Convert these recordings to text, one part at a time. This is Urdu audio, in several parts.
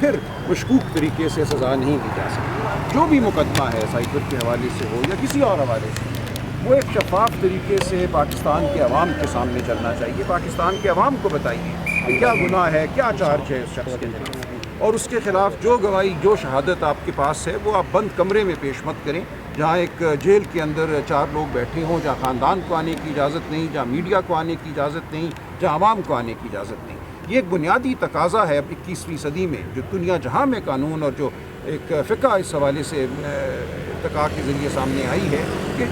پھر مشکوک طریقے سے سزا نہیں دی جا سکتی. جو بھی مقدمہ ہے سائبر کے حوالے سے ہو یا کسی اور حوالے سے، وہ ایک شفاف طریقے سے پاکستان کے عوام کے سامنے چلنا چاہیے. پاکستان کے عوام کو بتائیے کہ کیا گناہ ہے، کیا چارج ہے اس شخص کے خلاف، اور اس کے خلاف جو گواہی، جو شہادت آپ کے پاس ہے وہ آپ بند کمرے میں پیش مت کریں، جہاں ایک جیل کے اندر 4 لوگ بیٹھے ہوں، جہاں خاندان کو آنے کی اجازت نہیں، جہاں میڈیا کو آنے کی اجازت نہیں، جہاں عوام کو آنے کی اجازت نہیں. یہ ایک بنیادی تقاضا ہے 21ویں صدی میں، جو دنیا جہاں میں قانون اور جو ایک فقہ اس حوالے سے ارتقاء کے ذریعے سامنے آئی ہے کہ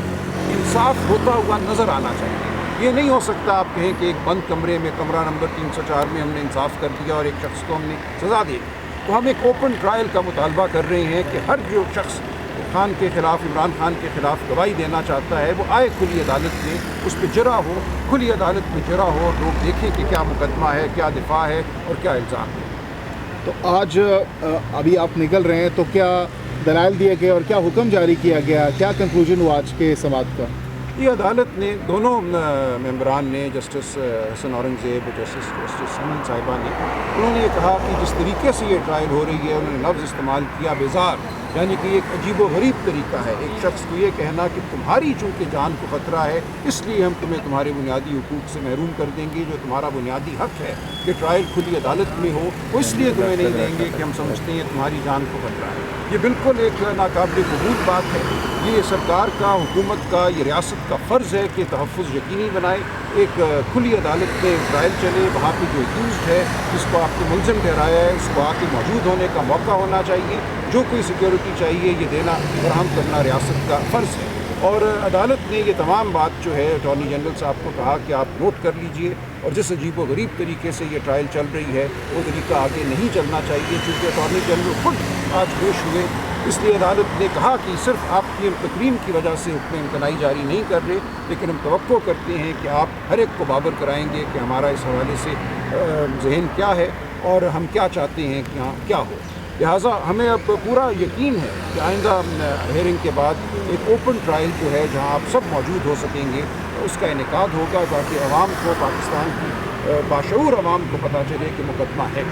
انصاف ہوتا ہوا نظر آنا چاہیے. یہ نہیں ہو سکتا آپ کہیں کہ ایک بند کمرے میں، کمرہ نمبر 304 میں ہم نے انصاف کر دیا اور ایک شخص کو ہم نے سزا دے دی. تو ہم ایک اوپن ٹرائل کا مطالبہ کر رہے ہیں کہ ہر جو شخص خان کے خلاف، عمران خان کے خلاف گواہی دینا چاہتا ہے وہ آئے کھلی عدالت میں، اس پہ جرا ہو، کھلی عدالت میں جرا ہو، اور لوگ دیکھیں کہ کیا مقدمہ ہے، کیا دفاع ہے اور کیا الزام ہے. تو آج ابھی آپ نکل رہے ہیں تو کیا دلائل دیے گئے اور کیا حکم جاری کیا گیا، کیا کنکلوژن ہوا آج کے سماعت کا؟ یہ عدالت نے، دونوں ممبران نے، جسٹس حسن اورنگزیب اور جسٹس امن صاحبہ نے، انہوں نے یہ کہا کہ جس طریقے سے یہ ٹرائل ہو رہی ہے، انہوں نے لفظ استعمال کیا بیزار، یعنی کہ ایک عجیب و غریب طریقہ ہے ایک شخص کو یہ کہنا کہ تمہاری چونکہ جان کو خطرہ ہے اس لیے ہم تمہیں تمہارے بنیادی حقوق سے محروم کر دیں گے. جو تمہارا بنیادی حق ہے کہ ٹرائل کھلی عدالت میں ہو، وہ اس لیے تمہیں نہیں دیں گے کہ ہم سمجھتے ہیں تمہاری جان کو خطرہ ہے. یہ بالکل ایک ناقابل قبول بات ہے. یہ سرکار کا، حکومت کا، یہ ریاست کا فرض ہے کہ تحفظ یقینی بنائے. ایک کھلی عدالت میں ٹرائل چلے، وہاں پہ جو ایکیوزڈ ہے، جس کو آپ نے ملزم ٹھہرایا ہے، اس کو آ کے موجود ہونے کا موقع ہونا چاہیے. جو کوئی سیکیورٹی چاہیے یہ دینا، فراہم کرنا ریاست کا فرض ہے. اور عدالت نے یہ تمام بات جو ہے اٹارنی جنرل صاحب کو کہا کہ آپ نوٹ کر لیجئے، اور جس عجیب و غریب طریقے سے یہ ٹرائل چل رہی ہے وہ طریقہ آگے نہیں چلنا چاہیے. چونکہ اٹارنی جنرل خود آج پیش ہوئے، اس لیے عدالت نے کہا کہ صرف آپ کی تقریم کی وجہ سے حکم امتناعی جاری نہیں کر رہے، لیکن ہم توقع کرتے ہیں کہ آپ ہر ایک کو بابر کرائیں گے کہ ہمارا اس حوالے سے ذہن کیا ہے اور ہم کیا چاہتے ہیں کہ ہاں کیا ہو. لہٰذا ہمیں اب پورا یقین ہے کہ آئندہ ہیئرنگ کے بعد ایک اوپن ٹرائل جو ہے جہاں آپ سب موجود ہو سکیں گے اس کا انعقاد ہوگا، تاکہ عوام کو، پاکستان کی باشعور عوام کو پتہ چلے کہ مقدمہ ہے.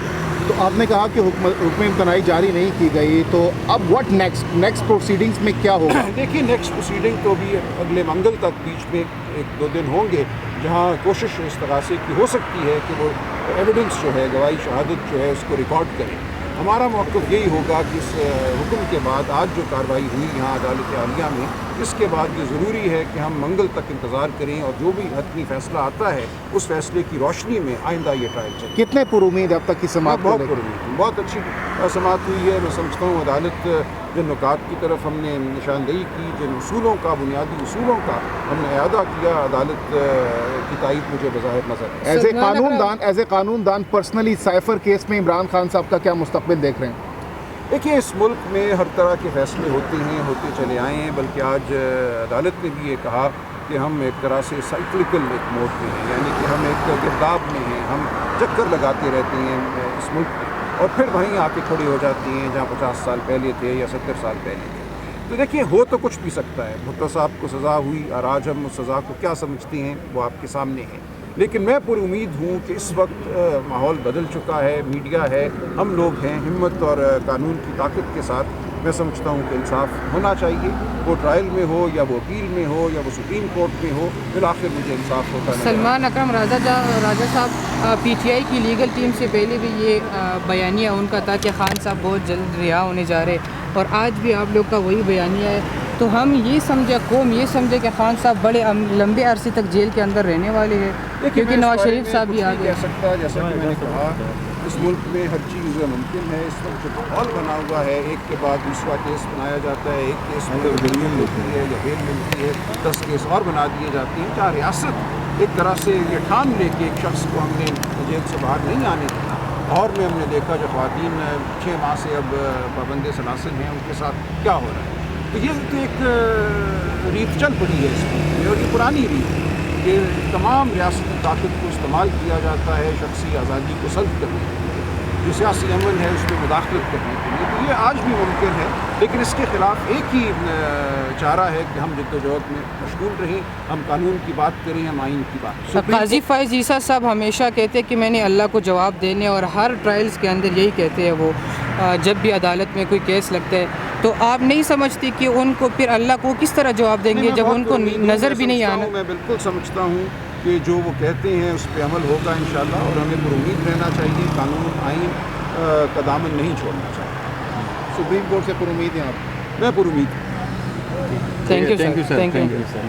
تو آپ نے کہا کہ حکم امتناعی جاری نہیں کی گئی، تو اب واٹ نیکسٹ پروسیڈنگز میں کیا ہوگا؟ دیکھیے نیکسٹ پروسیڈنگ تو بھی اگلے منگل تک بیچ میں 1-2 دن ہوں گے، جہاں کوشش اس طرح سے کی ہو سکتی ہے کہ وہ ایویڈنس جو ہے، گواہی شہادت جو ہے اس کو ریکارڈ کریں. ہمارا موقف یہی ہوگا کہ اس حکم کے بعد آج جو کارروائی ہوئی یہاں عدالت عالیہ میں، اس کے بعد یہ ضروری ہے کہ ہم منگل تک انتظار کریں اور جو بھی حتمی فیصلہ آتا ہے اس فیصلے کی روشنی میں آئندہ یہ ٹرائل چلے. کتنے پر امید اب تک کی سماعت کو بہت لے کر؟ بہت اچھی سماعت ہوئی ہے. میں سمجھتا ہوں عدالت جن نکات کی طرف ہم نے نشاندہی کی، جن اصولوں کا، بنیادی اصولوں کا ہم نے اعادہ کیا، عدالت کی تائید مجھے بظاہر نظر ہے. ایز اے قانون دان پرسنلی سائفر کیس میں عمران خان صاحب کا کیا مستقبل دیکھ رہے ہیں؟ دیکھیے اس ملک میں ہر طرح کے فیصلے ہوتے ہیں، ہوتے چلے آئے ہیں، بلکہ آج عدالت نے بھی یہ کہا کہ ہم ایک طرح سے سائیکلکل ایک موڈ میں ہیں، یعنی کہ ہم ایک گرداب میں ہیں، ہم چکر لگاتے رہتے ہیں اس ملک میں اور پھر وہیں آ کے کھڑے ہو جاتے ہیں جہاں 50 سال پہلے تھے یا 70 سال پہلے تھے. تو دیکھیے ہو تو کچھ بھی سکتا ہے. بھٹو صاحب کو سزا ہوئی اور آج ہم اس سزا کو کیا سمجھتے ہیں وہ آپ کے سامنے ہے. لیکن میں پر امید ہوں کہ اس وقت ماحول بدل چکا ہے، میڈیا ہے، ہم لوگ ہیں، ہمت اور قانون کی طاقت کے ساتھ میں سمجھتا ہوں کہ انصاف ہونا چاہیے. وہ ٹرائل میں ہو یا وہ اپیل میں ہو یا وہ سپریم کورٹ میں ہو، بالآخر مجھے انصاف ہوتا ہے. سلمان اکرم راجہ صاحب پی ٹی آئی کی لیگل ٹیم سے پہلے بھی یہ بیانیہ ان کا تھا کہ خان صاحب بہت جلد رہا ہونے جا رہے، اور آج بھی آپ لوگ کا وہی بیانیہ ہے. تو ہم یہ سمجھے، قوم یہ سمجھے کہ خان صاحب بڑے لمبے عرصے تک جیل کے اندر رہنے والے ہیں، کیونکہ نواز شریف صاحب بھی آ گئے. کہہ سکتا، جیسا کہ میں نے کہا، اس ملک میں ہر چیز ممکن ہے. اس وقت جو ماحول بنا ہوا ہے، ایک کے بعد دوسرا کیس بنایا جاتا ہے، ایک کیس میں جرمین ملتی ہے یا بیل ملتی ہے، 10 کیس اور بنا دیے جاتے ہیں. جہاں ریاست ایک طرح سے یہ ٹھان لے کے ایک شخص کو ہم نے جیل سے باہر نہیں آنے دینا. اور میں ہم نے دیکھا جو خواتین 6 ماہ سے اب پابند سلاسل ہیں، ان کے ساتھ کیا ہو رہا ہے. تو یہ تو ایک ریت چل پڑی ہے اس میں، اور یہ پرانی ریت ہے کہ تمام ریاستی طاقت کو استعمال کیا جاتا ہے شخصی آزادی کو سلب کرنے کے لیے. جو سیاسی عمل ہے اس میں مداخلت کرنے کے لیے، تو یہ آج بھی ممکن ہے، لیکن اس کے خلاف ایک ہی چارہ ہے کہ ہم جدوجہد میں مشغول رہیں، ہم قانون کی بات کریں، ہم آئین کی بات کریں۔ قاضی فائز عیسیٰ صاحب ہمیشہ کہتے ہیں کہ میں نے اللہ کو جواب دینے، اور ہر ٹرائلز کے اندر یہی کہتے ہیں وہ، جب بھی عدالت میں کوئی کیس لگتا ہے تو آپ نہیں سمجھتی کہ ان کو پھر اللہ کو کس طرح جواب دیں گے جب ان کو نظر بھی نہیں آنا؟ میں بالکل سمجھتا ہوں کہ جو وہ کہتے ہیں اس پہ عمل ہوگا انشاءاللہ، اور ہمیں پر امید رہنا چاہیے، قانون آئین کا دامن نہیں چھوڑنا چاہیے۔ سپریم کورٹ سے پر امید ہیں آپ؟ میں پر امید ہوں۔ Thank you sir, thank you sir.